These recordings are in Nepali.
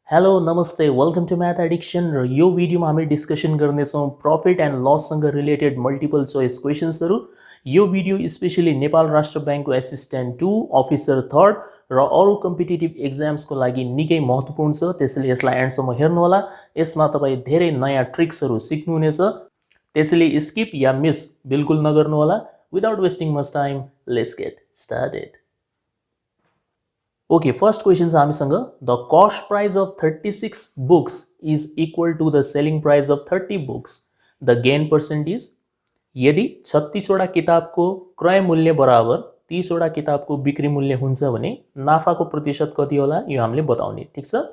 हेलो नमस्ते वेलकम टु म्याथ एडिक्सन र यो भिडियोमा हामी डिस्कसन गर्नेछौँ प्रॉफिट एन्ड लससँग रिलेटेड मल्टिपल चोइस क्वेशन्सहरू। यो भिडियो स्पेशली नेपाल राष्ट्र ब्याङ्कको एसिस्टेन्ट 2 अफिसर 3rd र अरू कम्पिटिटिभ एक्जाम्सको लागि निकै महत्त्वपूर्ण छ, त्यसैले यसलाई एन्डसम्म हेर्नुहोला। यसमा तपाईँ धेरै नयाँ ट्रिक्सहरू सिक्नुहुनेछ, त्यसैले स्किप या मिस बिल्कुल नगर्नुहोला। Without wasting much time let's get started. Okay, first question छ हामीसँग the cost price of 36 books is equal to the selling price of 30 books. The gain percentage यदि 36 वटा किताबको क्रय मूल्य बराबर 30 वटा किताबको बिक्री मूल्य हुन्छ भने नाफाको प्रतिशत कति होला यो हामीले बताउने, ठीक छ।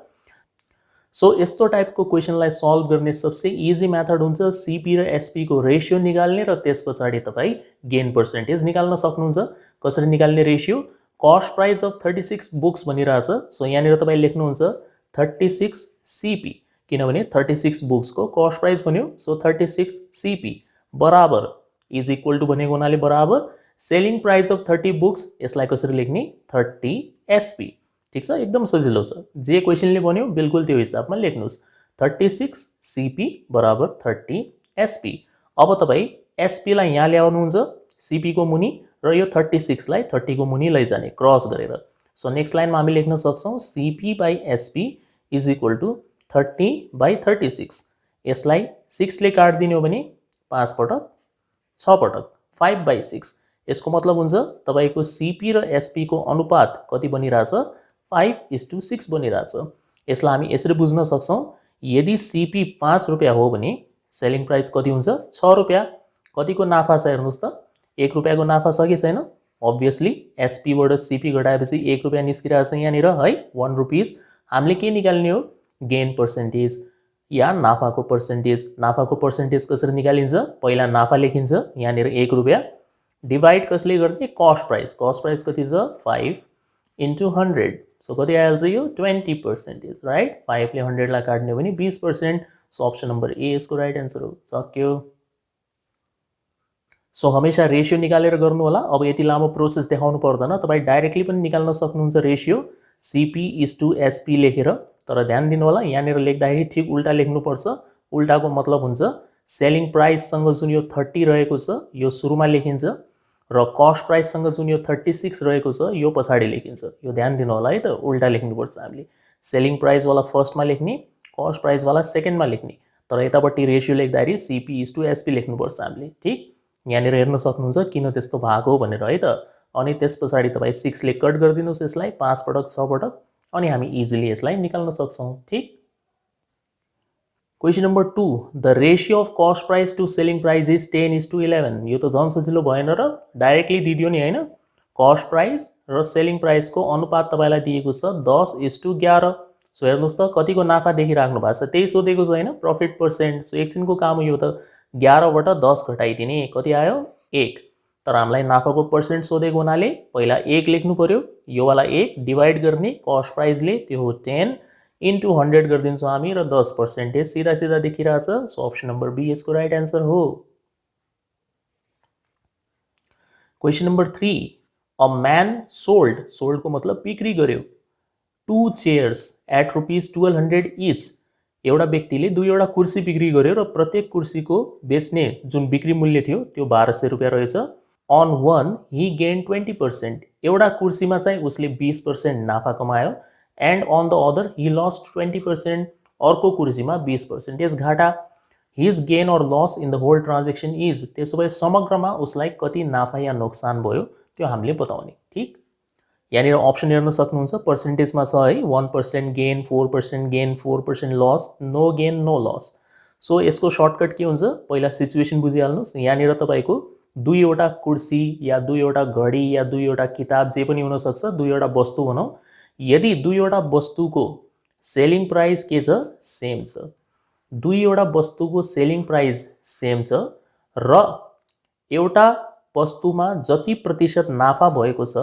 सो यस्तो टाइपको क्वेशनलाई सल्भ गर्ने सबसे इजी मेथड हुन्छ सीपी र एसपी को रेशियो निकाल्ने र त्यसपछि तपाईँ गेन पर्सेन्टेज निकाल्न सक्नुहुन्छ। कसरी निकाल्ने ratio? Cost price of 36 books भनिरहेछ, सो यहाँनिर तपाईँ लेख्नुहुन्छ 36 सीपी, किनभने 36 बुक्स को कस्ट प्राइस भन्यो, सो 36 सीपी बराबर इज इक्वल टू भनेको हुनाले बराबर सेलिङ प्राइस अफ 30 बुक्स, यसलाई कसरी लेख्ने? 30 एसपी, ठीक छ। एकदम सजिलो छ, जे क्वेशनले भन्यो बिल्कुल त्यो हिसाबमा लेख्नुहोस्। 36 सीपी बराबर 30 एसपी। अब तपाईँ एसपी लाई यहाँ ल्याउनुहुन्छ सीपी को मुनि र यो 36 लाई 30 को मुनि लैजाने क्रस गरेर। सो नेक्स्ट लाइनमा हामी लेख्न सक्छौँ CP by SP is equal to 30 by 36। यसलाई 6 ले काट्दिने हो भने 5 पटक 6 पटक 5 बाई 6। यसको मतलब हुन्छ तपाईको सीपी र एसपी को अनुपात कति बनिरहेछ? 5:6 बनिरहेछ। यसलाई हामी यसरी बुझ्न सक्छौँ, यदि सीपी 5 रुपियाँ हो भने सेलिङ प्राइस कति हुन्छ? 6 रुपियाँ। कतिको नाफा छ हेर्नुहोस् त, 1 रुपियाँको नाफा छ कि छैन? अभियसली एसपीबाट सीपी घटाएपछि 1 रुपियाँ निस्किरहेछ यहाँनिर है, 1 रुपिस। हामीले के निकाल्ने हो? गेन पर्सेन्टेज या नाफाको पर्सेन्टेज। नाफाको पर्सेन्टेज कसरी निकालिन्छ? पहिला नाफा लेखिन्छ, यहाँनिर 1 रुपियाँ डिवाइड कसले गर्ने? Cost price. कस्ट प्राइस कति छ? 5 into 100, सो कति आइहाल्छ यो? 20%, राइट। 5 ले 100 लाई काट्ने हो भने 20%। सो अप्सन नम्बर ए यसको राइट एन्सर हो। सक्यो। सो हमेशा रेशियो निकालेर गर्नु होला। अब यति लामो प्रोसेस देखाउनु पर्दैन, तपाईँ डाइरेक्टली पनि निकाल्न सक्नुहुन्छ ratio CP is to SP लेखेर। तर ध्यान दिनु होला, यहाँनिर लेख्दाखेरि ठिक उल्टा लेख्नुपर्छ। उल्टाको मतलब हुन्छ सेलिङ प्राइससँग जुन यो 30 रहेको छ यो सुरुमा लेखिन्छ र कस्ट प्राइससँग जुन यो 36 रहेको छ यो पछाडि लेखिन्छ। यो ध्यान दिनु होला है त, उल्टा लेख्नुपर्छ हामीले। सेलिङ प्राइसवाला फर्स्टमा लेख्ने, कस्ट प्राइसवाला सेकेन्डमा लेख्ने। तर यतापट्टि रेशियो लेख्दाखेरि सीपी इज टू एसपी लेख्नुपर्छ हामीले, ठिक। यहाँनिर हेर्न सक्नुहुन्छ किन त्यस्तो भएको भनेर है त। अनि त्यस पछाडि तपाईँ 6 ले कट गरिदिनुहोस् यसलाई 5 पटक 6 पटक, अनि हामी इजिली यसलाई निकाल्न सक्छौँ, ठिक। Question number 2, the ratio of cost price to selling price is 10:11। यो त झन् सजिलो भएन र, डाइरेक्टली दिदियो नि होइन। कस्ट प्राइस र सेलिङ प्राइसको अनुपात तपाईँलाई दिएको छ 10:11। सो हेर्नुहोस् त कतिको नाफा देखिराख्नु भएको छ, त्यही सोधेको छ होइन, प्रफिट पर्सेन्ट। सो एकछिनको काम हो यो त, 11बाट 10 घटाइदिने, कति आयो? 1। तर हामीलाई नाफाको पर्सेन्ट सोधेको हुनाले पहिला 1 लेख्नु पर्यो, योवाला 1 डिवाइड गर्ने कस्ट प्राइसले, त्यो हो 10 into 100 गरिदिन्छौँ हामी र 10% सिधा सिधा देखिरहेछ। सो अप्सन नम्बर बी यसको राइट एन्सर हो। Question number 3, a man sold को मतलब बिक्री गर्यो 2 चेयर्स एट ₹1200 इच। एउटा व्यक्तिले 2वटा कुर्सी बिक्री गर्यो र प्रत्येक कुर्सीको बेच्ने जुन बिक्री मूल्य थियो त्यो 1200 रुपियाँ रहेछ। On one he gain 20%। एउटा कुर्सीमा चाहिँ उसले 20% नाफा कमायो। And on the other he lost 20%। अर्को कुर्सीमा 20% घाटा। His gain or loss in the whole transaction is. त्यसो भए समग्रमा उसलाई कति नाफा या नोक्सान भयो त्यो हामीले बताउने, ठिक। यहाँनिर अप्सन हेर्न सक्नुहुन्छ, पर्सेन्टेजमा छ है, 1% gain, 4% gain, 4% loss, no gain no loss. So यसको सर्टकट के हुन्छ? पहिला सिचुएसन बुझिहाल्नुहोस्। यहाँनिर तपाईँको 2वटा कुर्सी या 2वटा घडी या 2वटा किताब जे पनि हुनसक्छ, 2वटा वस्तु भनौँ। यदि 2वटा वस्तुको सेलिङ प्राइस के छ? सेम छ। 2वटा वस्तुको सेलिङ प्राइस सेम छ र एउटा वस्तुमा जति प्रतिशत नाफा भएको छ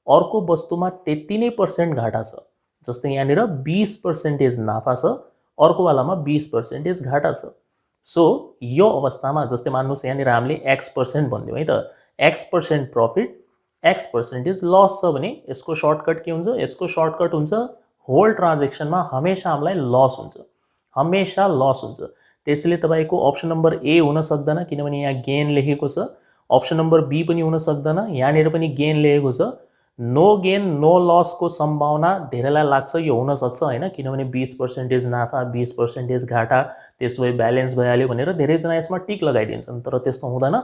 अर्को वस्तुमा त्यति नै % घाटा छ। जस्तै यहाँनिर 20% नाफा छ, अर्कोवालामा 20% घाटा छ। सो यो अवस्थामा जस्तै मान्नुहोस् यहाँनिर हामीले X% भनिदिउँ है त, X% प्रफिट X% लस छ भने यसको सर्टकट के हुन्छ? यसको सर्टकट हुन्छ होल ट्रान्जेक्सनमा हमेशा हामीलाई लस हुन्छ, हमेशा लस हुन्छ। त्यसैले तपाईँको अप्सन नम्बर ए हुन सक्दैन किनभने यहाँ गेन लेखेको छ। अप्सन नम्बर बी पनि हुन सक्दैन, यहाँनिर पनि गेन लेखेको छ। नो गेन नो लसको सम्भावना धेरैलाई लाग्छ यो हुन सक्छ हैन, किनभने 20% नाफा 20% घाटा, त्यसो भए ब्यालेन्स भइहाल्यो भनेर धेरैजना यसमा टिक लगाइदिन्छन्। तर त्यस्तो हुँदैन,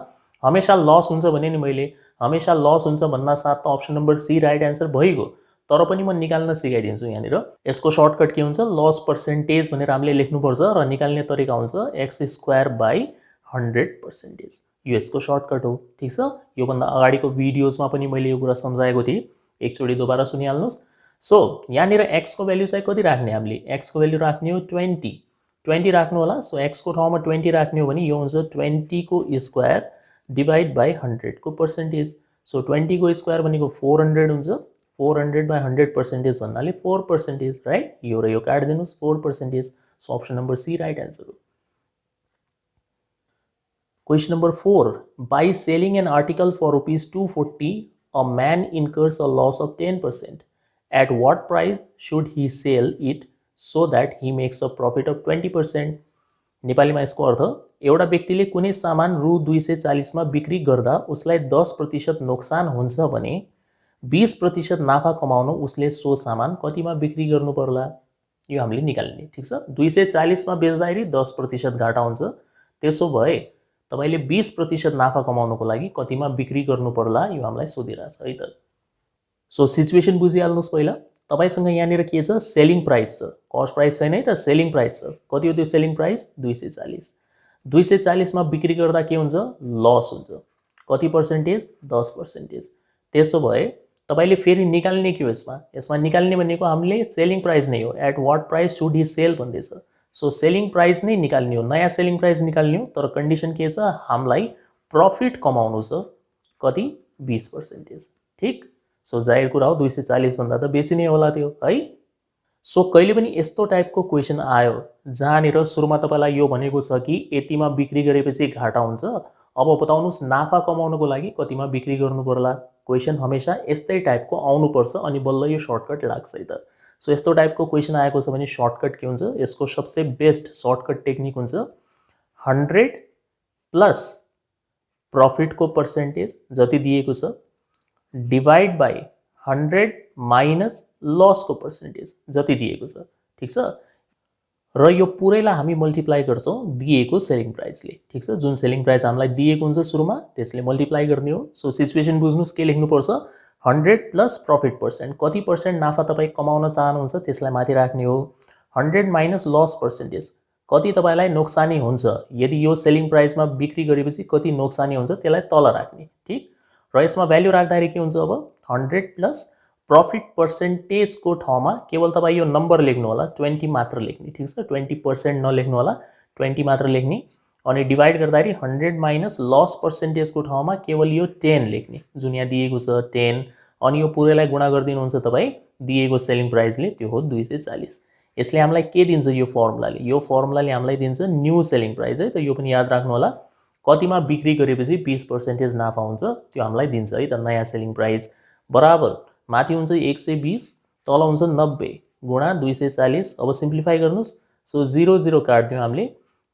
हमेशा लस हुन्छ भने नि मैले हमेशा लस हुन्छ भन्न साथ त option number C right answer भइगयो। तर पनि म निकाल्न सिकाइदिन्छु। यहाँनिर यसको सर्टकट के हुन्छ, लस पर्सेन्टेज भनेर हामीले लेख्नुपर्छ र निकाल्ने तरिका हुन्छ x²/100%। यो यसको सर्टकट हो। ठीक छ, योभन्दा अगाडिको भिडियोजमा पनि मैले यो कुरा सम्झाएको थिएँ, एकचोटि दोबारा सुनिहाल्नुहोस्। सो यहाँनिर x को भ्यालु चाहिँ कति राख्ने, हामीले x को भ्यालु राख्ने हो 20 राख्नु होला। सो x को ठाउँमा 20 राख्ने हो भने यो हुन्छ 20 को स्क्वायर डिवाइड बाई 100 को पर्सेन्टेज। सो 20 को स्क्वायर भनेको 400 हुन्छ, 400/100% भन्नाले 4%, राइट। यो र यो काटिदिनुहोस्, 4%। So option number C right answer हो। Question number 4. By selling an article for ₹240, a man incurs a loss of 10%. At what price should he sell it so that he makes a profit of 20%? नेपालीमा यसको अर्थ, एउटा व्यक्तिले कुनै सामान रु 240 मा बिक्री गर्दा उसलाई 10% नोक्सान हुन्छ भने 20% नाफा कमाउन उसले सो सामान कतिमा बिक्री गर्नु पर्ला, यो हामीले निकाल्ने। ठीक छ, 240 मा बेच्दाखेरि 10% घाटा हुन्छ, त्यसो भए तपाईले 20% नाफा कमाउनको लागि कतिमा बिक्री गर्नु पर्ला, यो हामीलाई सोधिरहेछ है त। सो सिचुएसन बुझिहाल्नुहोस्। पहिला तपाईसँग यहाँनिर के छ, सेलिङ प्राइस छ, कस्ट प्राइस छैन है त, सेलिङ प्राइस छ। कति हो त्यो सेलिङ प्राइस, 240। 240 मा बिक्री गर्दा के हुन्छ, लस हुन्छ। कति पर्सेन्टेज, 10%। त्यसो भए तपाईले फेरि निकाल्ने के हो, यसमा निकाल्ने भनेको हामीले सेलिङ प्राइस नै हो। At what price should he sell भन्दैछ। सो सेलिङ प्राइस नै निकाल्ने हो, नयाँ सेलिङ प्राइस निकाल्ने हो। तर कन्डिसन के छ, हामीलाई प्रफिट कमाउनु छ, कति, 20%। ठीक। सो जाहिर कुरा हो 240 भन्दा त बेसी नै होला त्यो है। सो कहिले पनि यस्तो टाइपको क्वेसन आयो जहाँनिर सुरुमा तपाईलाई यो भनेको छ कि यतिमा बिक्री गरेपछि घाटा हुन्छ, अब बताउनुहोस् नाफा कमाउनको लागि कतिमा बिक्री गर्नु पर्ला। क्वेसन हमेशा यस्तै टाइपको आउनुपर्छ अनि बल्ल यो सर्टकट लाग्छ है त। सो यस्तो टाइपको क्वेसन आएको छ भने सर्टकट के हुन्छ, यसको सबसे बेस्ट सर्टकट टेक्निक हुन्छ 100 प्लस प्रफिटको पर्सेन्टेज जति दिएको छ डिवाइड बाई 100 माइनस लसको पर्सेन्टेज जति दिएको छ। ठीक छ, र यो पुरैलाई हामी मल्टिप्लाई गर्छौँ दिएको सेलिङ प्राइसले। ठीक छ, जुन सेलिङ प्राइस हामीलाई दिएको हुन्छ सुरुमा त्यसले मल्टिप्लाई गर्ने हो। सो सिचुएसन बुझ्नुहोस्, के लेख्नुपर्छ, 100 प्लस प्रफिट पर्सेन्ट, कति पर्सेन्ट नाफा तपाईँ कमाउन चाहनुहुन्छ त्यसलाई माथि राख्ने हो। 100 माइनस लस पर्सेन्टेज, कति तपाईँलाई नोक्सानी हुन्छ, यदि यो सेलिङ प्राइसमा बिक्री गरेपछि कति नोक्सानी हुन्छ त्यसलाई तल राख्ने। ठीक, र यसमा भ्याल्यु राख्दाखेरि के हुन्छ, अब 100 प्लस प्रफिट पर्सेन्टेजको ठाउँमा केवल तपाईँ यो नम्बर लेख्नु होला, 20 मात्र लेख्ने। ठीक छ, 20% नलेख्नु होला, 20 मात्र लेख्ने। अनि डिवाइड गर्दाखेरि 100 माइनस लस पर्सेन्टेजको ठाउँमा केवल यो 10 लेख्ने, जुन यहाँ दिएको छ 10। अनि यो पुरैलाई गुणा गरिदिनुहुन्छ तपाईँ दिएको सेलिङ प्राइसले, त्यो हो 240। यसले हामीलाई के दिन्छ, यो फर्मुलाले, यो फर्मुलाले हामीलाई दिन्छ न्यू सेलिङ प्राइस है त। यो पनि याद राख्नु होला, कतिमा बिक्री गरेपछि 20% नाफा हुन्छ त्यो हामीलाई दिन्छ है त, नयाँ सेलिङ प्राइस बराबर माथि हुन्छ 120, तल हुन्छ 90 गुणा 240। अब सिम्प्लिफाई गर्नुहोस्। सो 0 0 काट्दियौँ हामीले,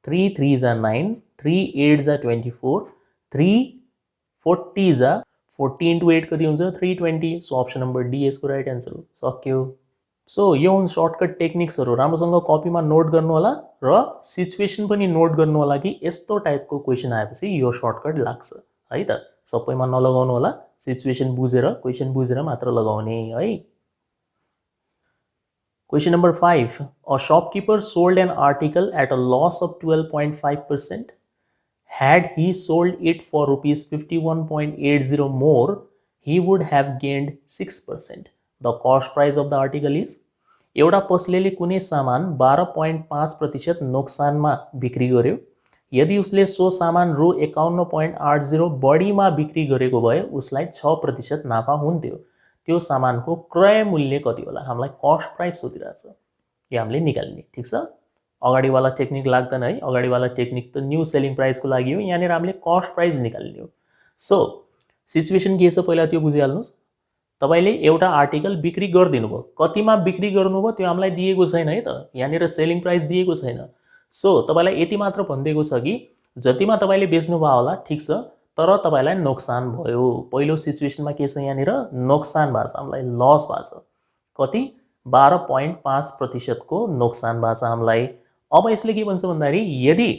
3 3 जा 9, 3 8 जा 24, 3 40 जा 40 × 8 कति हुन्छ, 320। सो अप्सन नम्बर डी यसको राइट एन्सर हो। सक्यो। सो यो हुन् सर्टकट टेक्निक्सहरू, राम्रोसँग कपीमा नोट गर्नु होला र सिचुएसन पनि नोट गर्नु होला कि यस्तो टाइपको क्वेसन आएपछि यो सर्टकट लाग्छ है त। सबैमा नलगाउनु होला, सिचुएसन बुझेर क्वेसन बुझेर मात्र लगाउने है। Question number 5. A shopkeeper sold an article at a loss of 12.5%. Had he sold it for ₹51.80 more, he would have gained 6%. The cost price of the article is. एउटा पसलेले कुनै सामान 12.5% नोक्सानमा बिक्री गर्यो, यदि उसले सो सामान रु 51.80 बढीमा बिक्री गरेको भए उसलाई 6% नाफा हुन्थ्यो। त्यो सामानको क्रय मूल्य कति होला, हामीलाई कस्ट प्राइस सोधिरहेछ, यो हामीले निकाल्ने। ठीक छ, अगाडिवाला टेक्निक लाग्दैन है, अगाडिवाला टेक्निक त न्यू सेलिङ प्राइसको लागि हो, यहाँनिर हामीले कस्ट प्राइस निकाल्ने हो। सो सिचुएसन के छ पहिला त्यो बुझिहाल्नुहोस्। तपाईँले एउटा आर्टिकल बिक्री गरिदिनु भयो, कतिमा बिक्री गर्नुभयो त्यो हामीलाई दिएको छैन है त, यहाँनिर सेलिङ प्राइस दिएको छैन। सो तपाईँलाई यति मात्र भनिदिएको छ कि जतिमा तपाईँले बेच्नुभयो होला ठिक छ, तर तपाईँलाई नोक्सान भयो। पहिलो सिचुएसनमा के छ, यहाँनिर नोक्सान भएको छ, हामीलाई लस भएको छ। कति 12.5% को नोक्सान भएको छ हामीलाई। अब यसले के भन्छ भन्दाखेरि यदि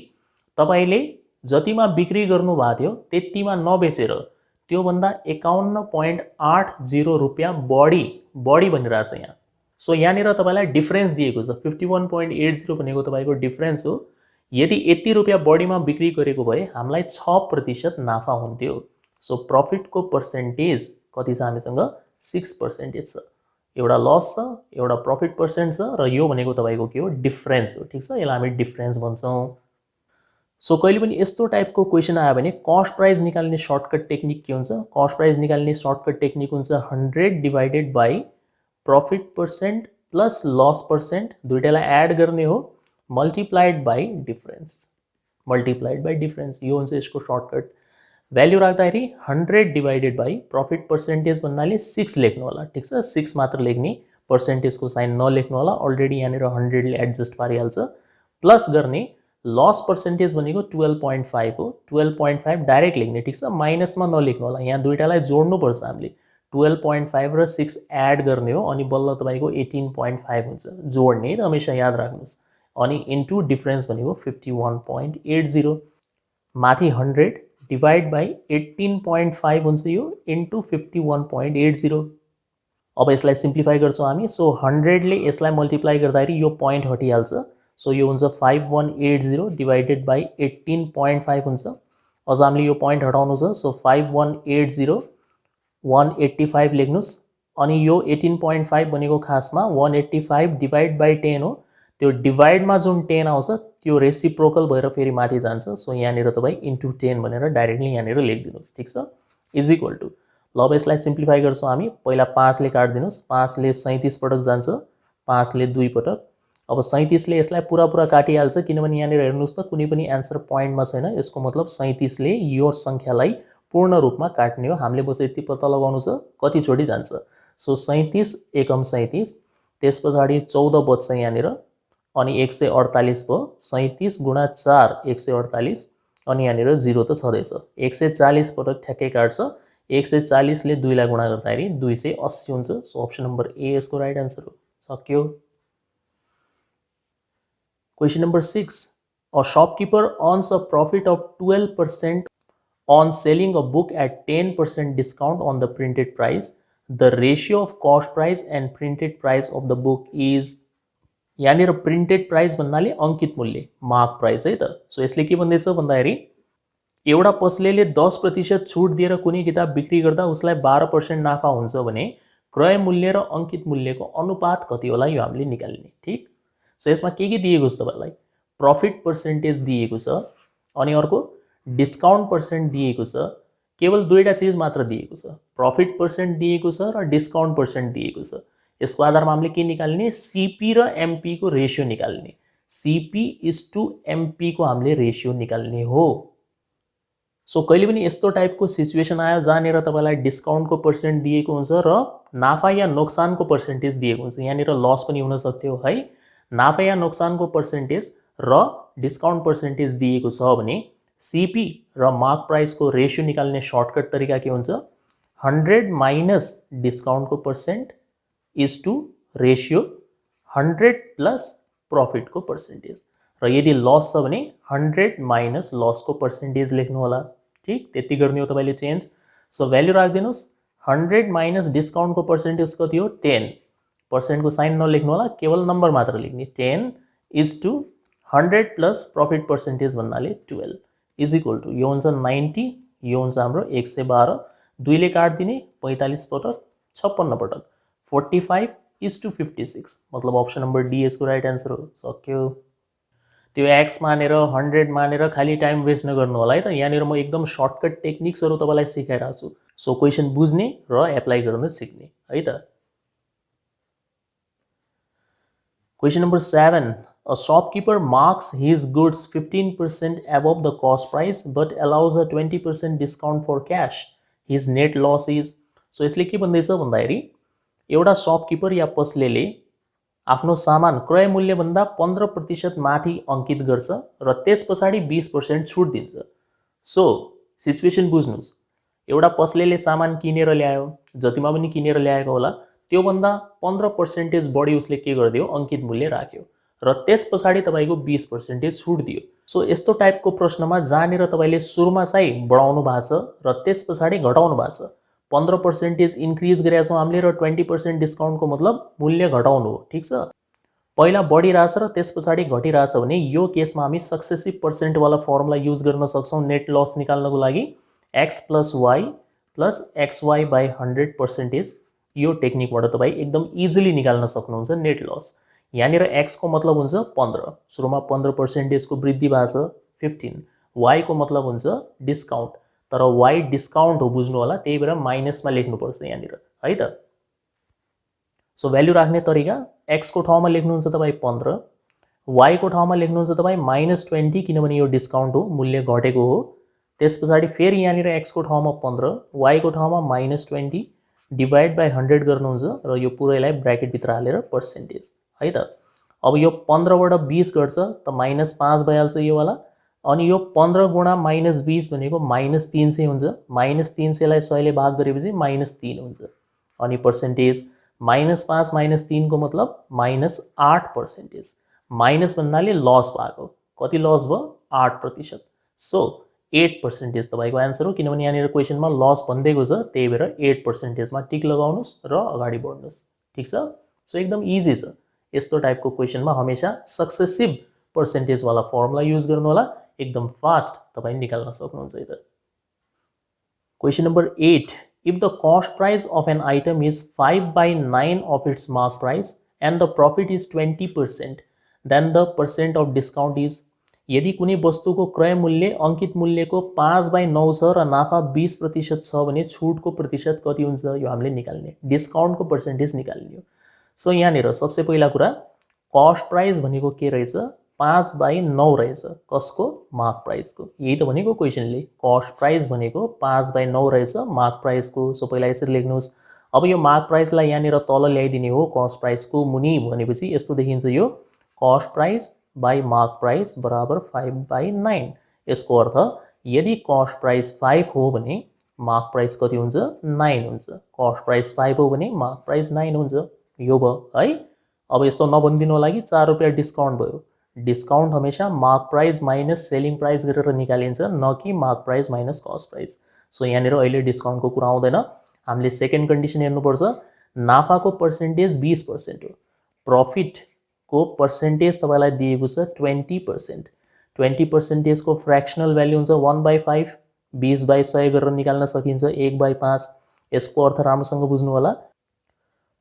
तपाईँले जतिमा बिक्री गर्नुभएको थियो त्यतिमा नबेचेर त्योभन्दा 51.80 रुपियाँ बढी भनिरहेको छ यहाँ। सो यहाँनिर तपाईँलाई डिफ्रेन्स दिएको छ, 51.80 भनेको तपाईँको डिफ्रेन्स हो। यदि यति रुपियाँ बढीमा बिक्री गरेको भए हामीलाई 6% नाफा हुन्थ्यो। सो प्रफिटको पर्सेन्टेज कति छ हामीसँग, 6% छ। एउटा लस छ, एउटा प्रफिट पर्सेन्ट छ, र यो भनेको तपाईँको के हो, डिफ्रेन्स हो। ठिक छ, यसलाई हामी डिफ्रेन्स भन्छौँ। सो कहिले पनि यस्तो टाइपको क्वेसन आयो भने कस्ट प्राइस निकाल्ने सर्टकट टेक्निक के हुन्छ, कस्ट प्राइस निकाल्ने सर्टकट टेक्निक हुन्छ 100 divided by profit percent plus loss percent, दुइटालाई एड गर्ने हो, मल्टिप्लाइड बाई डिफ्रेन्स, यो हुन्छ यसको सर्टकट। भ्याल्यु राख्दाखेरि 100 डिवाइडेड बाई प्रफिट पर्सेन्टेज भन्नाले 6 लेख्नु होला। ठिक छ, 6 मात्र लेख्ने, पर्सेन्टेजको साइन नलेख्नु होला, अलरेडी यहाँनिर 100 ले एडजस्ट पारिहाल्छ। प्लस गर्ने लस पर्सेन्टेज भनेको 12.5 हो, 12.5 डाइरेक्ट लेख्ने। ठिक छ, माइनसमा नलेख्नु होला, यहाँ दुइटालाई जोड्नुपर्छ हामीले, 12.5 र 6 एड गर्ने हो, अनि बल्ल तपाईँको 18.5 हुन्छ, जोड्ने है त, हमेशा याद राख्नुहोस्। अनि इन्टु डिफ्रेन्स भनेको 51.80, माथि 100 डिवाइड बाई 18.5 हुन्छ यो, इन्टु 51.80। अब यसलाई सिम्प्लिफाई गर्छौँ हामी। सो 100 ले यसलाई मल्टिप्लाई गर्दाखेरि यो पोइन्ट हटिहाल्छ। सो यो हुन्छ 5180 डिवाइडेड बाई 18.5 हुन्छ। अझ हामीले यो पोइन्ट हटाउनु छ, सो 5180 185 लेख्नुहोस्। अनि यो 18.5 भनेको खासमा 185 डिवाइड बाई 10 हो, त्यो डिवाइडमा जुन 10 आउँछ त्यो रेसिप्रोकल भएर फेरि माथि जान्छ। सो यहाँनिर तपाईँ इन्टु 10 भनेर डाइरेक्टली यहाँनिर लेखिदिनुहोस्। ठिक छ, इज इक्वल टु, ल अब यसलाई सिम्प्लिफाई गर्छौँ हामी। पहिला 5 ले काटिदिनुहोस्, 5 ले 37 पटक जान्छ, 5 ले 2 पटक। अब 37 ले यसलाई पुरा काटिहाल्छ, किनभने यहाँनिर हेर्नुहोस् त कुनै पनि एन्सर पोइन्टमा छैन, यसको मतलब 37 ले यो सङ्ख्यालाई पूर्ण रूपमा काट्ने हो। हामीले बस यति पत्ता लगाउनु छ कतिचोटि जान्छ। सो 37 एकम 37, त्यस पछाडि 14 बच्छ यहाँनिर, अनि 148 भयो, 37 गुणा 4 148, अनि यहाँनिर 0 त छँदैछ, 140 पटक ठ्याक्कै काट्छ। 140 ले 2 लाई गुणा गर्दाखेरि 280 हुन्छ। सो अप्सन नम्बर ए यसको राइट आन्सर हो। सक्यो। Question number 6. A shopkeeper earns a profit of 12% on selling a book at 10% discount on the printed price. The ratio of cost price and printed price of the book is, यहाँनिर प्रिन्टेड प्राइस भन्नाले अंकित मूल्य, मार्क प्राइस है त। सो यसले के भन्दैछ भन्दाखेरि एउटा पसलेले 10% छुट दिएर कुनै किताब बिक्री गर्दा उसलाई 12% नाफा हुन्छ भने क्रय मूल्य र अंकित मूल्यको अनुपात कति होला, यो हामीले निकाल्ने। ठीक, सो यसमा के दिएको छ तपाईलाई, प्रॉफिट पर्सेन्टेज दिएको छ, अनि अर्को डिस्काउन्ट पर्सेन्ट दिएको छ। केवल दुईटा चीज मात्र दिएको छ, प्रॉफिट पर्सेन्ट दिएको छ र डिस्काउन्ट पर्सेन्ट दिएको छ। यसको आधारमा हामीले के निकाल्ने, सीपी र एमपी को रेशियो निकाल्ने। सीपी इज टू एमपी को हामीले रेशियो निकाल्ने हो। सो कहिले पनि यस्तो टाइपको सिचुएसन आयो जहाँनिर तपाईलाई डिस्काउन्टको पर्सेन्ट दिएको हुन्छ र नाफा या नोक्सानको पर्सेन्टेज दिएको हुन्छ। यहाँनिर लस पनि हुन सक्थ्यो है। नाफा या नोक्सानको पर्सेन्टेज र डिस्काउन्ट पर्सेन्टेज दिएको छ भने सीपी र मार्क प्राइसको रेशियो निकाल्ने सर्टकट तरिका के हुन्छ, 100 माइनस डिस्काउन्टको percent is to ratio 100 plus प्रॉफिटको पर्सेन्टेज, र यदि लस छ भने 100 माइनस लसको पर्सेन्टेज लेख्नु होला। ठीक, त्यति गर्ने हो तपाईले चेन्ज। सो भ्यालु राखिदिनुस्, 100 माइनस डिस्काउन्टको पर्सेन्टेज कति हो, 10। पर्सेन्टको साइन नलेख्नु होला, केवल नम्बर मात्र लेख्ने। 10 is to 100 plus profit percentage भन्नाले 12 इज इक्वल टू, यो हुन्छ 90, यो हुन्छ हाम्रो 112, 2 ले काट दिने 45 पटक 56 पटक 45 इज टू 56, मतलब अप्सन नम्बर डी यसको राइट आन्सर हो। सक्यो। त्यो एक्स मानेर 100 मानेर खाली टाइम वेस्ट नगर्नु होला है त। यहाँनिर म एकदम सर्टकट टेक्निक्सहरु तपाईलाई सिकाइरहेको छु। सो क्वेशन बुझ्ने र एप्लाई गर्न सिक्ने है त। Question number 7. A shopkeeper marks his goods 15% above the cost price but allows a 20% discount for cash. His net loss is, so यसले के भन्दैछ भन्दाखेरि एउटा शपकिपर या पसलेले आफ्नो सामान क्रय मूल्यभन्दा 15% माथि अंकित गर्छ र त्यस पछाडि 20% छुट दिन्छ। सो सिचुएसन बुझ्नुस्, एउटा पसलेले सामान किनेर ल्यायो, जतिमा पनि किनेर ल्याएको होला त्योभन्दा 15% बढी उसले के गरिदियो, अंकित मूल्य राख्यो र त्यस पछाडि तपाईको 20% छुट दियो। सो यस्तो टाइपको प्रश्नमा जहाँनिर तपाईले सुरुमा चाहिँ बढाउनु भएको छ र त्यस पछाडि घटाउनु भएको छ, 15% इन्क्रिज गरेका छौं हामीले र 20% डिस्काउन्टको मतलब मूल्य घटाउनु हो। ठीक छ, पहिला बढिरहेछ र त्यस पछाडि घटिरहेछ भने यो केसमा हामी सक्सेसिभ पर्सेन्ट वाला फर्मुला युज गर्न सक्छौं नेट लस निकाल्नको लागि। x + y + xy / 100%, यो टेक्निकबाट तपाई एकदम इजिली निकाल्न सक्नुहुन्छ नेट लस। यहाँनिर x को मतलब हुन्छ 15, सुरुमा 15% को वृद्धि भएको छ 15, y को मतलब हुन्छ डिस्काउन्ट, तर y डिस्काउन्ट हो बुझ्नु होला, त्यही भएर माइनसमा लेख्नुपर्छ यहाँनिर है त। सो भ्यालु राख्ने तरिका, x को ठाउँमा लेख्नुहुन्छ तपाई 15, y को ठाउँमा लेख्नुहुन्छ तपाई -20 किनभने यो डिस्काउन्ट हो, मूल्य घटेको हो। त्यस पछाडि फेरि यहाँनिर x को ठाउँमा 15, y को ठाउँमा -20 डिभाइड बाइ 100 गर्नुहुन्छ र यो पुरैलाई ब्र्याकेट भित्र हालेर पर्सेन्टेज है त। अब यो 15 बाट 20 घट्छ त -5 भइहाल्छ यो वाला, अनि यो 15 गुणा -20 भनेको -300 हुन्छ, -300 लाई 100 ले भाग गरेपछि -3 हुन्छ, अनि पर्सेन्टेज -5 - 3 को मतलब -8%। माइनस भन्नाले लस भएको, कति लस भयो, 8%। सो 8% तपाईको आन्सर हो, किनभने यहाँनिर क्वेशनमा लस भन्दैको छ, त्यही भएर 8% मा टिक लगाउनुस् र अगाडि बढ्नुस्। ठीक छ, सो एकदम इजी छ। यस्तो टाइपको क्वेशनमा हमेशा सक्सेसिभ पर्सेन्टेज वाला फर्मुला युज गर्नु होला, एकदम फास्ट तपाई निकाल्न सक्नुहुन्छ है त। Question number 8, if the cost price of an item is 5/9 of its mark price and the profit is 20%, then the percent of discount is। यदि कुनै वस्तुको क्रय मूल्य अंकित मूल्यको 5/9 छ र नाफा 20% छ भने छुटको प्रतिशत कति हुन्छ, यो हामीले निकाल्ने, डिस्काउन्टको पर्सेन्टेज निकाल्ने हो। सो यहाँनिर सबसे पहिला कुरा, कस्ट प्राइस भनेको के रहेछ, 5/9 रहेछ, कसको, मार्क प्राइसको। यही त भनेको क्वेशनले, कस्ट प्राइस भनेको 5/9 रहेछ मार्क प्राइसको। सो पहिला यसरी लेख्नुस्। अब यो मार्क प्राइसलाई यहाँनिर तल ल्याइदिने हो कस्ट प्राइसको मुनि भनेपछि यस्तो देखिन्छ, यो cost price by mark price बराबर 5/9। यसको अर्थ यदि कस्ट प्राइस 5 हो भने मार्क प्राइस कति हुन्छ, 9 हुन्छ। कस्ट प्राइस 5 हो भने मार्क प्राइस 9 हुन्छ, यो भयो है। अब यस्तो नभनिदिनु होला कि 4 रुपैयाँ डिस्काउन्ट भयो, डिस्काउन्ट हमेशा mark price minus selling price गरेर निकालिन्छ, न कि mark price minus cost price. So यहाँनिर अहिले डिस्काउन्टको कुरा आउँदैन, हामीले सेकेन्ड कन्डिसन हेर्नुपर्छ, नाफाको पर्सेन्टेज 20% हो, प्रॉफिट को पर्सेन्टेज तपाईलाई दिएको छ 20%। 20% को फ्र्याक्सनल भ्यालु हुन्छ 1/5, 20/100 गरेर निकाल्न सकिन्छ 1/5। यसको अर्थ राम्रोसँग बुझ्नु होला,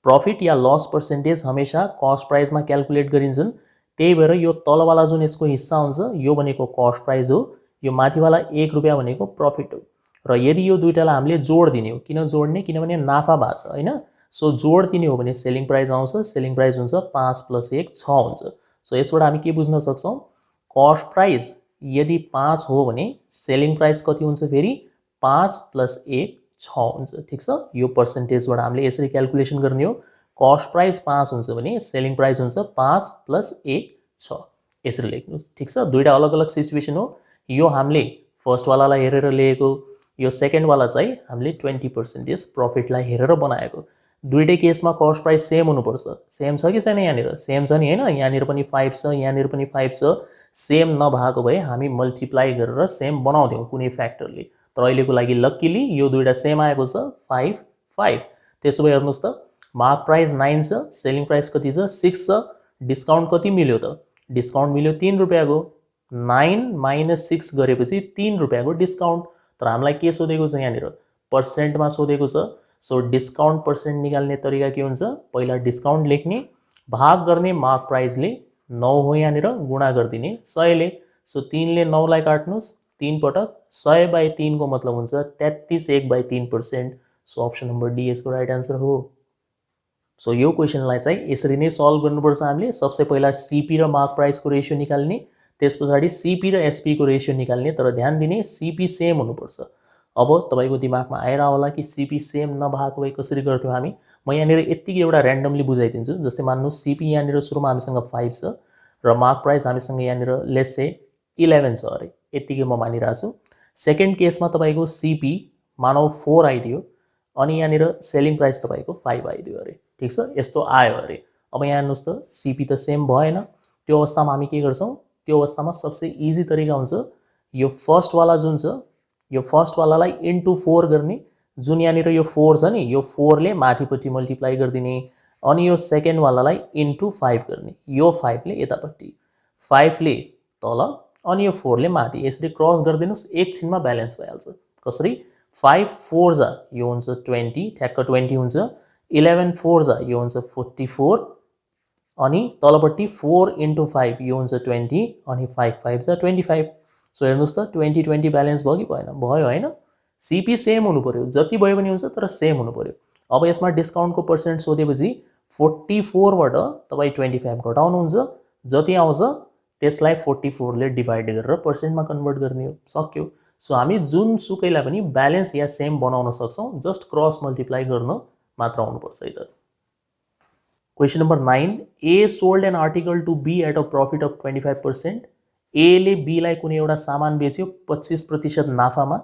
प्रॉफिट या लस पर्सेन्टेज हमेशा कस्ट प्राइसमा क्याल्कुलेट गरिन्छन्, त्यही भएर यो तलवाला जुन यसको हिस्सा हुन्छ यो भनेको कस्ट प्राइस हो, यो माथिवाला 1 रुपैयाँ भनेको प्रॉफिट हो। र यदि यो दुईटालाई हामीले जोड दिने हो, किन जोड्ने, किनभने नाफा भएको छ हैन। सो जोड दिने हो भने सेलिङ प्राइस आउँछ, सेलिङ प्राइस हुन्छ 5 + 1 6 हुन्छ। सो यसबाट हामी के बुझ्न सक्छौं, कस्ट प्राइस यदि 5 हो भने सेलिङ प्राइस कति हुन्छ, फेरि 5 + 1 6 हुन्छ। ठीक छ, यो पर्सेन्टेजबाट हामीले यसरी क्याल्कुलेसन गर्ने हो, कस्ट प्राइस 5 हुन्छ भने सेलिङ प्राइस हुन्छ 5 + 1 6, यसरी लेख्नुस्। ठीक छ, दुईटा अलग अलग सिचुएसन हो, यो हामीले फर्स्ट वालालाई हेरेर लिएको, यो सेकेन्ड वाला चाहिँ हामीले 20% प्रॉफिटलाई हेरेर बनाएको। दुईटै केसमा कस्ट प्राइस सेम हुनुपर्छ, सेम छ कि छैन, यहाँनिर सेम छ नि हैन, यहाँनिर पनि 5 छ, यहाँनिर पनि 5 छ। सेम नभएको भए हामी मल्टिप्लाई गरेर सेम बनाउँथ्यौं कुनै फ्याक्टरले, तर अहिलेको लागि लक्कीली यो दुईटा सेम आएको छ 5 5। त्यसो भए हेर्नुस् त, मार्क प्राइस 9 छ, सेलिङ प्राइस कति छ, 6 छ, डिस्काउन्ट कति मिल्यो त, डिस्काउन्ट मिल्यो 3 रुपैयाँको, 9 - 6 गरेपछि 3 रुपैयाँको डिस्काउन्ट। तर हामीलाई के सोधेको छ, यहाँनिर पर्सेन्टमा सोधेको छ। सो डिस्काउन्ट पर्सेन्ट निकाल्ने तरिका के हुन्छ, पहिला डिस्काउन्ट लेख्ने, भाग गर्ने मार्क प्राइसले, 9 हो यहाँनिर, गुणा गरिदिने 100 ले। सो 3 ले 9 लाई काट्नुस्, 3 पटक 100/3 को मतलब हुन्छ 33 1/3%। सो अप्सन नम्बर डी यसको राइट आन्सर हो। सो यो क्वेशनलाई चाहिँ यसरी नै सल्भ गर्नुपर्छ हामीले। सबसे पहिला सीपी र मार्क प्राइसको रेशियो निकाल्ने, त्यस पछाडि सीपी र एसपी को रेशियो निकाल्ने, तर ध्यान दिने सीपी सेम हुनुपर्छ। अब तपाईँको दिमागमा आएर होला कि सिपी सेम नभएको भए कसरी गर्थ्यौँ हामी। म यहाँनिर यत्तिकै एउटा ऱ्यान्डमली बुझाइदिन्छु। जस्तै मान्नुहोस् सिपी यहाँनिर सुरुमा हामीसँग 5 छ र मार्क प्राइस हामीसँग यहाँनिर लेट्स से 11 छ अरे, यत्तिकै म मानिरहेको छु। सेकेन्ड केसमा तपाईँको सिपी मानौ 4 आइदियो अनि यहाँनिर सेलिङ प्राइस तपाईँको 5 आइदियो अरे, ठिक छ, यस्तो आयो अरे। अब यहाँ हेर्नुहोस् त सिपी त सेम भएन। त्यो अवस्थामा हामी के गर्छौँ, त्यो अवस्थामा सबसे इजी तरिका हुन्छ यो फर्स्टवाला जुन छ यो फर्स्टवालालाई इन्टु 4 गर्ने, जुन यहाँनिर यो 4 छ नि यो 4 ले माथिपट्टि मल्टिप्लाई गरिदिने, अनि यो सेकेन्डवालालाई इन्टु 5 गर्ने, यो 5 ले यतापट्टि, 5 ले तल अनि यो 4 ले माथि, यसरी क्रस गरिदिनुहोस्, एकछिनमा ब्यालेन्स भइहाल्छ। कसरी, 5 4 जा यो हुन्छ 20, ठ्याक्क 20 हुन्छ, 11 4 जा यो हुन्छ 44, अनि तलपट्टि 4 इन्टु 5 यो हुन्छ 20, अनि 5 5 जा 25। सो हेर्नुहोस् त 20-20 ब्यालेन्स भयो कि भएन, भयो होइन। सिपी सेम हुनु पर्यो, जति भयो भने हुन्छ तर सेम हुनु पर्यो। अब यसमा डिस्काउन्टको पर्सेन्ट सोधेपछि 44 बाट तपाईँ 25 घटाउनुहुन्छ, जति आउँछ त्यसलाई 44 ले डिभाइड गरेर पर्सेन्टमा कन्भर्ट गर्ने हो, सक्यो। सो हामी जुन सुकैलाई पनि ब्यालेन्स या सेम बनाउन सक्छौँ, जस्ट क्रस मल्टिप्लाई गर्न मात्र आउनुपर्छ है त। Question number 9. A sold an article to B at a profit of 25%. A ले B लाई कुनै एउटा सामान बेच्यो 25% नाफामा,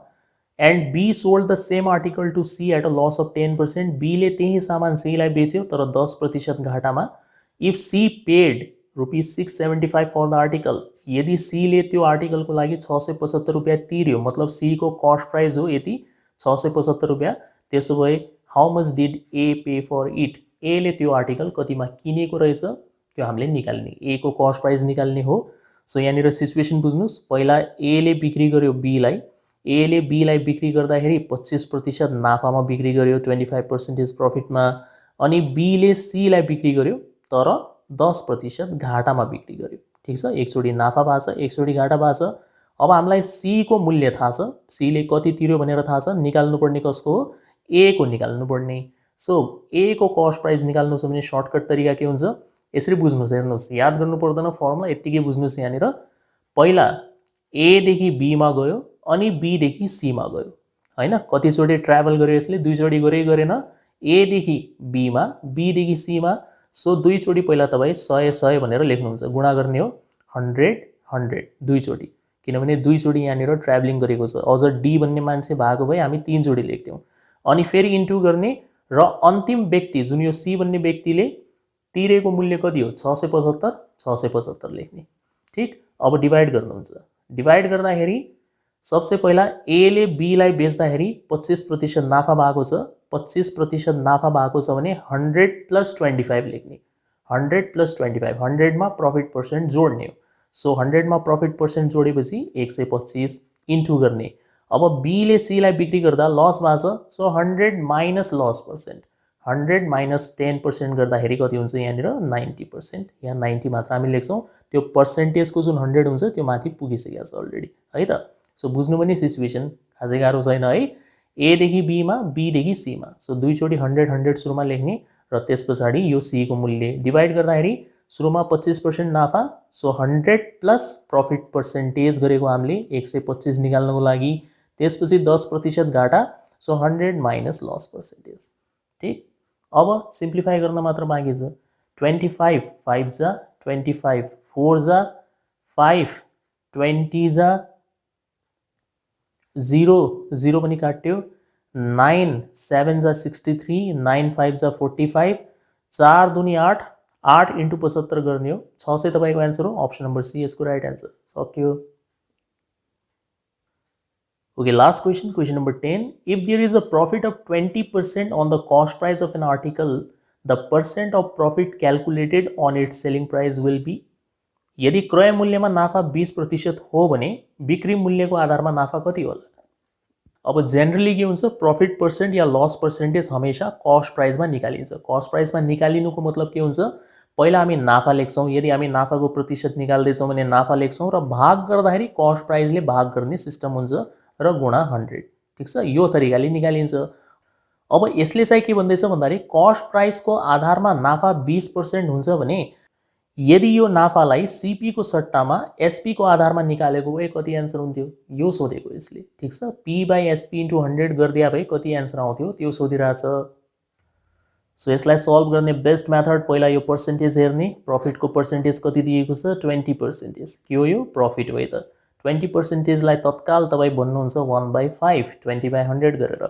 and B sold the same article to C at a loss of 10%. B ले त्यही सामान C लाई बेच्यो तर 10% घाटामा. If C paid ₹675 for the article, यदि C ले त्यो आर्टिकलको लागि 675 रुपियाँ तिर्यो, मतलब C को कस्ट प्राइस हो यति 675 रुपियाँ, त्यसो भए how much did A pay for it, A ले त्यो आर्टिकल कतिमा किनेको रहेछ त्यो हामीले निकाल्ने, ए को कस्ट प्राइस निकाल्ने हो। सो यहाँनिर सिचुएसन बुझ्नुहोस्, पहिला ए ले बिक्री गर्यो बी लाई, ए ले बी लाई बिक्री गर्दाखेरि 25% नाफामा बिक्री गर्यो 25% प्रफिटमा, अनि बी ले सी लाई बिक्री गर्यो तर 10% घाटामा बिक्री गर्यो, ठिक छ। एकचोटि नाफा भएको छ, एकचोटि घाटा भएको छ। अब हामीलाई सी को मूल्य थाहा छ, सी ले कति तिर्यो भनेर थाहा छ, निकाल्नुपर्ने कसको हो, ए को निकाल्नुपर्ने। सो ए को कस्ट प्राइस निकाल्नु छ भने सर्टकट तरिका के हुन्छ, यसरी बुझ्नुहोस्, हेर्नुहोस्, याद गर्नु पर्दैन फर्मुला, यत्तिकै बुझ्नुहोस्। यहाँनिर पहिला ए देखि बी मा गयो अनि बी देखि सी मा गयो हैन, कतिचोटि ट्राभल गर्यो यसले, दुईचोटि गरेन, ए देखि बी मा, बी देखि सी मा। सो दुईचोटि पहिला तपाईँ 100 भनेर लेख्नुहुन्छ, गुणा गर्ने हो 100 दुईचोटि, किनभने दुईचोटि यहाँनिर ट्राभलिङ गरेको छ। अझ डी भन्ने मान्छे भएको भए हामी 3 चोटि लेख्थ्यौँ, अनि फेरि इन्टु गर्ने, र अन्तिम व्यक्ति जुन यो सी भन्ने व्यक्तिले तिरेको मूल्य कति हो 675 लेख्ने, ठिक। अब डिभाइड गर्नुहुन्छ, डिभाइड गर्दाखेरि सबसे पहिला ए ले बी लाई बेच्दाखेरि 25% नाफा भएको छ, 25% नाफा भएको छ भने 100 + 25 लेख्ने, 100 + 25, 100 मा प्रफिट पर्सेन्ट जोड्ने हो। सो 100 मा प्रफिट पर्सेन्ट जोडेपछि 125 इन्टु गर्ने। अब बी ले सी लाई बिक्री गर्दा लस भएको छ, so 100 minus loss percent, 100 minus 10% गर्दाखेरि कति हुन्छ, यहाँनिर 90%, यहाँ 90 मात्र हामी लेख्छौँ, त्यो पर्सेन्टेजको जुन 100 हुन्छ त्यो माथि पुगिसकेको छ अलरेडी है त। सो बुझ्नु पनि सिचुएसन खासै गाह्रो छैन है, ए देखि बी मा, बी देखि सी मा। सो दुईचोटि 100 सुरुमा लेख्ने, र त्यस पछाडि यो सी को मूल्य डिभाइड गर्दाखेरि सुरुमा 25% नाफा, सो 100 प्लस प्रफिट पर्सेन्टेज गरेको हामीले 125 निकाल्नको लागि, त्यसपछि 10% घाटा, सो 100 माइनस लस पर्सेन्टेज, ठिक। अब सिम्प्लिफाई गर्न मात्र बाँकी छ, 25 5 जा 25, 4 जा 5, 20 जा 0 0 पनि काट्यो, 9 7 जा 63, 9 5 जा 45, 4 दुनी 8, 8 इन्टु 75 गर्ने हो, 600 तपाईँको एन्सर हो। अप्सन नम्बर सी यसको राइट एन्सर, सक्यो। Okay, last question, question number 10. If there is a profit of 20% on the cost price of an article, the percent of profit calculated on its selling price will be? यदि क्रय मूल्यमा नाफा 20% हो भने बिक्री मूल्यको आधारमा नाफा कति होला? अब जेनरली के हुन्छ, प्रफिट पर्सेन्ट या लस पर्सेन्टेज हमेशा कस्ट प्राइसमा निकालिन्छ। कस्ट प्राइसमा निकालिनुको मतलब के हुन्छ, पहिला हामी नाफा लेख्छौँ, यदि हामी नाफाको प्रतिशत निकाल्दैछौँ भने नाफा लेख्छौँ, र भाग गर्दाखेरि कस्ट प्राइसले भाग गर्ने सिस्टम हुन्छ र गुणा 100, ठिक छ, यो तरिकाले निकालिन्छ। अब यसले चाहिँ के भन्दैछ भन्दाखेरि कस्ट प्राइसको आधारमा नाफा 20% हुन्छ भने यदि यो नाफालाई सीपी को सट्टामा एसपी को आधारमा निकालेको भए कति एन्सर हुन्थ्यो यो सोधेको यसले ठीक छ पी बाई एसपी इन्टु 100 गरिदिया भए कति एन्सर आउँथ्यो त्यो सोधिरहेछ सो यसलाई सल्भ गर्ने बेस्ट मेथड पहिला यो पर्सेन्टेज हेर्ने प्रफिटको पर्सेन्टेज कति दिएको छ 20% के हो यो प्रफिट हो त 20% लाई तत्काल तपाईँ भन्नुहुन्छ 1/5 20/100 गरेर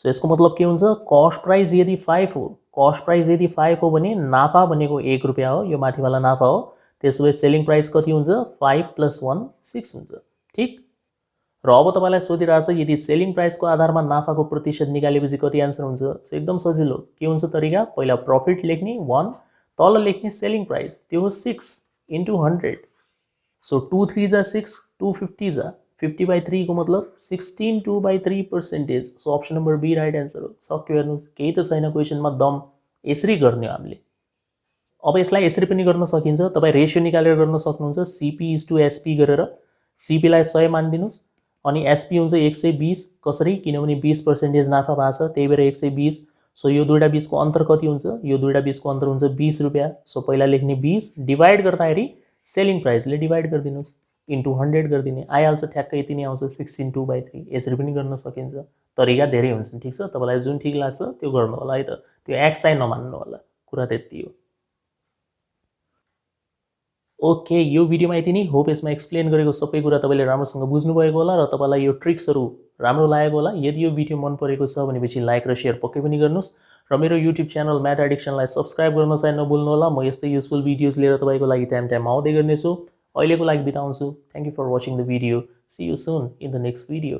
सो यसको मतलब के हुन्छ कस्ट प्राइस यदि 5 हो कस्ट प्राइस यदि 5 हो भने नाफा भनेको 1 रुपियाँ हो यो माथिवाला नाफा हो त्यसो भए सेलिङ प्राइस कति हुन्छ 5 + 1 6 हुन्छ ठीक र अब तपाईलाई सोधिरहेछ यदि सेलिङ प्राइसको आधारमा नाफाको प्रतिशत निकालेपछि कति आन्सर हुन्छ सो एकदम सजिलो के हुन्छ तरिका पहिला प्रफिट लेख्ने 1 तल लेख्ने सेलिङ प्राइस त्यो हो 6 * 100 सो 2 3 जा 6 250 जा 50/3 को मतलब 16 2/3%. So option number B right answer हो सक्यो हेर्नुहोस् केही त छैन क्वेसनमा दम यसरी गर्ने हो हामीले अब यसलाई यसरी पनि गर्न सकिन्छ तपाईँ रेसियो निकालेर गर्न सक्नुहुन्छ सीपी इज टु एसपी गरेर सीपीलाई 100 मानिदिनुहोस् अनि एसपी हुन्छ 120 कसरी किनभने 20% नाफा भएको छ त्यही भएर 120 सो यो दुईटा बीचको अन्तर कति हुन्छ यो दुईटा बीचको अन्तर हुन्छ 20 रुपियाँ सो पहिला लेख्ने 20 डिभाइड गर्दाखेरि सेलिङ प्राइसले डिभाइड गरिदिनुहोस् इन्टु 100 गरिदिने आइहाल्छ ठ्याक्कै यति नै आउँछ 16 2/3 यसरी पनि गर्न सकिन्छ तरिका धेरै हुन्छन् ठीक छ तपाईँलाई जुन ठिक लाग्छ त्यो गर्नु होला है त त्यो एक्स साइन नमान्नु होला कुरा त्यति हो ओके यो भिडियोमा यति नै होप यसमा एक्सप्लेन गरेको सबै कुरा तपाईँले राम्रोसँग बुझ्नुभएको होला र तपाईँलाई यो ट्रिक्सहरू राम्रो लागेको होला यदि यो भिडियो मन परेको छ भनेपछि लाइक र सेयर पक्कै पनि गर्नुहोस् र मेरो युट्युब च्यानल म्याथ एडिक्सनलाई सब्सक्राइब गर्न चाहिँ नभुल्नु होला म यस्तै युजफुल भिडियोज लिएर तपाईँको लागि टाइम आउँदै गर्नेछु अहिलेको लागि बिताउँछु thank you for watching the video see you soon in the next video